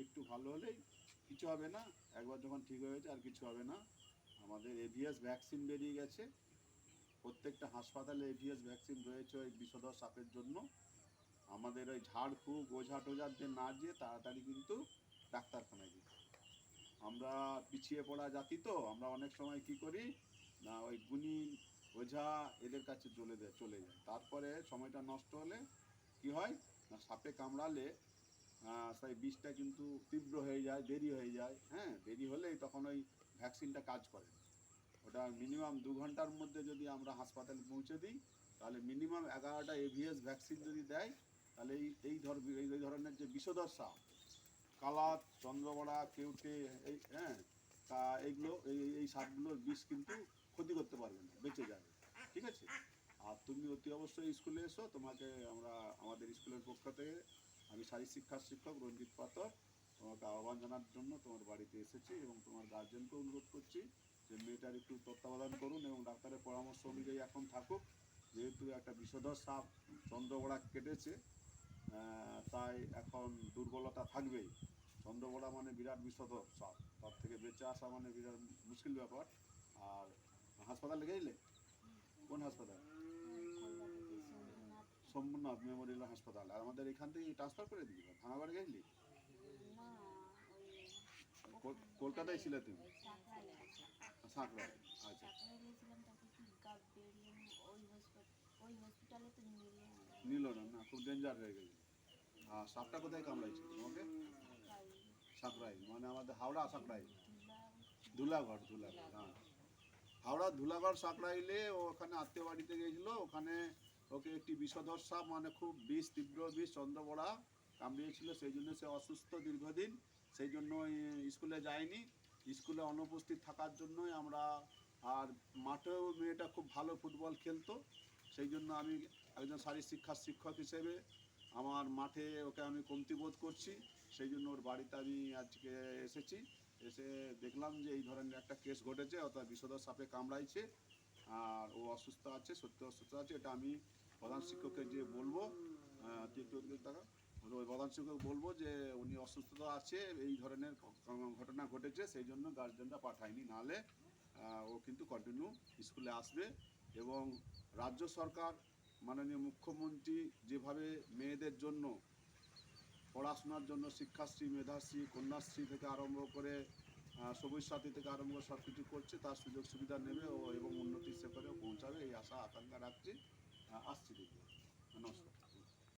একটু ভালো হলেই কিছু হবে না, একবার যখন ঠিক হয়েছে আর কিছু হবে না। আমাদের এভিএস ভ্যাকসিন বেরিয়ে গেছে, প্রত্যেকটা হাসপাতালে এভিএস ভ্যাকসিন রয়েছে ওই বিষধর সাপের জন্য। আমাদের ওই ঝাড়ফুঁক ওঝা টোঝাদের না যেয়ে তাড়াতাড়ি কিন্তু ডাক্তারখানায় যেতে। আমরা পিছিয়ে পড়া জাতি তো, আমরা অনেক সময় কি করি না ওই গুণী ওঝা এদের কাছে চলে যায়, তারপরে সময়টা নষ্ট হলে কি হয় না সাপে কামড়ালে সেই বিষটা কিন্তু তীব্র হয়ে যায়, দেরি হয়ে যায়। হ্যাঁ, দেরি হলেই তখন ওই ভ্যাকসিনটা কাজ করে না। ওটা মিনিমাম 2 ঘন্টার মধ্যে যদি আমরা হাসপাতালে পৌঁছে দিই, তাহলে মিনিমাম 11টা এভিএস ভ্যাকসিন যদি দেয়, তাহলে এই ধরনের যে বিষধর সাপ কালাত, চন্দ্রবড়া, কেউটে, এই হ্যাঁ তা এইগুলো এই সাপগুলোর বিষ কিন্তু ক্ষতি করতে পারবে না, বেঁচে যাবে। ঠিক আছে? আর তুমি অতি অবশ্যই স্কুলে এসো, তোমাকে আমাদের স্কুলের পক্ষ থেকে আমি শারীরশিক্ষার শিক্ষক রঞ্জিত পাতর তোমাকে আহ্বান জানার জন্য তোমার বাড়িতে এসেছি, এবং তোমার গার্জেনকে অনুরোধ করছি যে মেয়েটার একটু তত্ত্বাবধান করুন এবং ডাক্তারের পরামর্শ অনুযায়ী এখন থাকুক। যেহেতু একটা বিষধর সাপ চন্দ্রবড়া কেটেছে, তাই এখন দুর্বলতা থাকবেই। চন্দ্রবড়া মানে বিরাট বিষধর সাপ, তার থেকে বেঁচে আসা মানে বিরাট মুশকিল ব্যাপার। আর হাসপাতালে গেলে কোন হাসপাতাল? শম্ভুনাথ মেমোরিয়াল হাসপাতাল। আর আমাদের এখান থেকে ট্রান্সফার করে দিবি ভাঙাবাড়ি গেলি? কলকাতায় ছিলে তুমি? সাঁকড়ায়। আচ্ছা, নিল না, না খুব ডেঞ্জার হয়ে গেছে। আর সাপটা কোথায় কামড়াইছিল তোমাকে? সাঁকড়াই মানে আমাদের হাওড়া সাঁকড়াই, ধুলাগড়। হ্যাঁ, হাওড়া ধুলাগড় সাঁকড়াইলে ও ওখানে আত্মীয় বাড়িতে গিয়েছিল, ওখানে ওকে একটি বিষধর সাপ মানে খুব বিষ, তীব্র বিষ চন্দ্রবড়া কামড়িয়েছিল, সেই জন্য সে অসুস্থ দীর্ঘদিন। সেই জন্য স্কুলে যায়নি, স্কুলে অনুপস্থিত থাকার জন্যই আমরা। আর মাঠেও মেয়েটা খুব ভালো ফুটবল খেলতো, সেই জন্য আমি একজন শারীরশিক্ষার শিক্ষক হিসেবে আমার মাঠে ওকে আমি কমতি বোধ করছি, সেই জন্য ওর বাড়িতে আমি আজকে এসেছি। এসে দেখলাম যে এই ধরনের একটা কেস ঘটেছে, অর্থাৎ বিষধর সাপে কামড়াইছে আর ও অসুস্থ আছে, সত্যি অসুস্থ আছে। এটা আমি প্রধান শিক্ষককে যে বলবো, ওই প্রধান শিক্ষক বলবো যে উনি অসুস্থতা আছে, এই ধরনের ঘটনা ঘটেছে, সেই জন্য গার্জেনরা পাঠায়নি, নাহলে ও কিন্তু কন্টিনিউ স্কুলে আসবে। এবং রাজ্য সরকার মাননীয় মুখ্যমন্ত্রী যেভাবে মেয়েদের জন্য পড়াশোনার জন্য শিক্ষাশ্রী, মেধাশ্রী, কন্যাশ্রী থেকে আরম্ভ করে সবুজ সাথী থেকে আরম্ভ করে সব কিছু করছে, তার সুযোগ সুবিধা নেবে ও এবং উন্নতির শেখরেও পৌঁছাবে এই আশা আকাঙ্ক্ষা রাখছি। আসছি দেখি। নমস্কার।